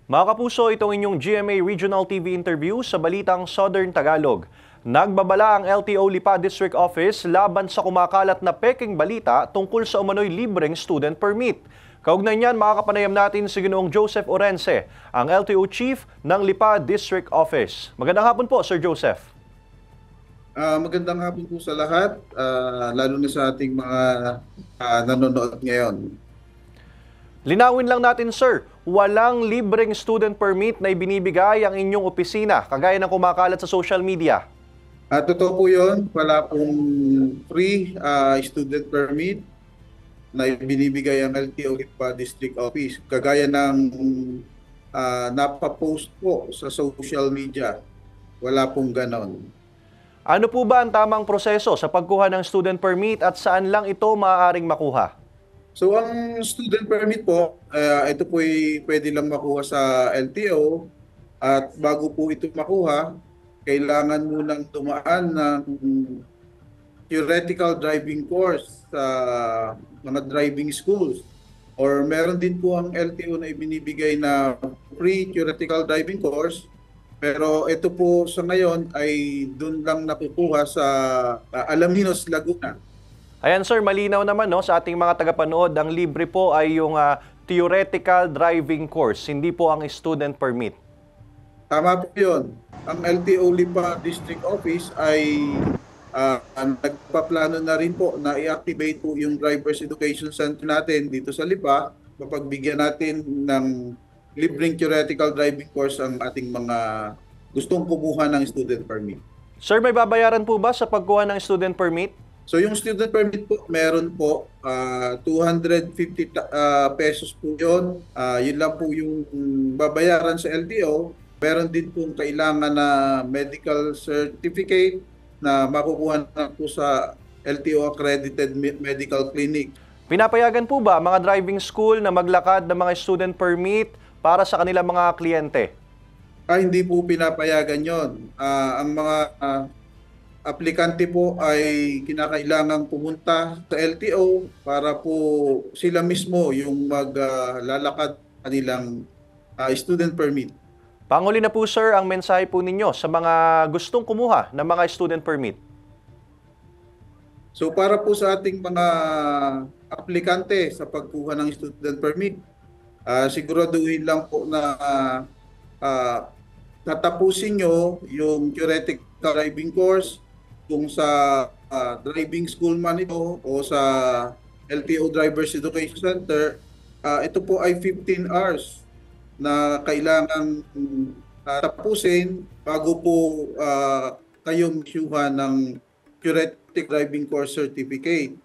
Mga kapuso, itong inyong GMA Regional TV interview sa Balitang Southern Tagalog. Nagbabala ang LTO Lipa District Office laban sa kumakalat na peking balita tungkol sa umano'y libreng student permit. Kaugnay niyan, makakapanayam natin si Ginoong Joseph Orense, ang LTO Chief ng Lipa District Office. Magandang hapon po, Sir Joseph. Magandang hapon po sa lahat, lalo na sa ating mga nanonood ngayon. Linawin lang natin, sir, walang libreng student permit na ibinibigay ang inyong opisina, kagaya ng kumakalat sa social media. Totoo po yun, wala pong free student permit na ibinibigay ang LTO Lipa District Office. Kagaya ng napapost po sa social media, wala pong ganon. Ano po ba ang tamang proseso sa pagkuha ng student permit at saan lang ito maaaring makuha? So ang student permit po, ito po ay pwede lang makuha sa LTO at bago po ito makuha, kailangan munang tumaan ng theoretical driving course sa mga driving schools. Or meron din po ang LTO na ibinibigay na free theoretical driving course, pero ito po sa ngayon ay doon lang nakukuha sa Alaminos, Laguna. Ayan sir, malinaw naman no, sa ating mga tagapanood, ang libre po ay yung theoretical driving course, hindi po ang student permit. Tama po yun. Ang LTO Lipa District Office ay nagpaplano na rin po na i-activate po yung Driver's Education Center natin dito sa Lipa. Mapagbigyan natin ng libreng theoretical driving course ang ating mga gustong kumuha ng student permit. Sir, may babayaran po ba sa pagkuha ng student permit? So yung student permit po, meron po 250 pesos po yun. Yun lang po yung babayaran sa LTO. Meron din po kailangan na medical certificate na makukuha na po sa LTO accredited medical clinic. Pinapayagan po ba mga driving school na maglakad ng mga student permit para sa kanilang mga kliyente? Hindi po pinapayagan yon. Ang mga aplikante po ay kinakailangang pumunta sa LTO para po sila mismo yung maglalakad kanilang student permit. Panguli na po sir, ang mensahe po ninyo sa mga gustong kumuha ng mga student permit. So para po sa ating mga aplikante sa pagkuha ng student permit, siguraduhin lang po na tatapusin nyo yung theoretical driving course kung sa driving school man ito o sa LTO Driver's Education Center. Ito po ay 15 hours na kailangan tapusin bago po kayo masyuhan ng theoretic driving course certificate.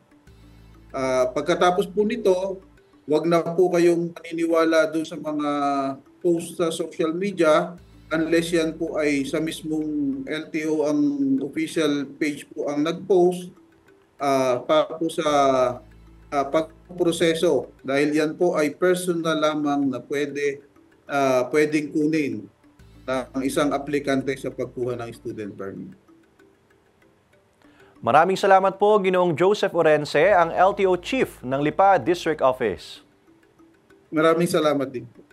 Pagkatapos po nito, wag na po kayong maniniwala doon sa mga post sa social media unless yan po ay sa mismong LTO ang official page po ang nag-post para po sa pagproseso, dahil yan po ay personal lamang na pwedeng kunin ng isang aplikante sa pagkuha ng student permit. Maraming salamat po, Ginoong Joseph Orense, ang LTO Chief ng Lipa District Office. Maraming salamat din.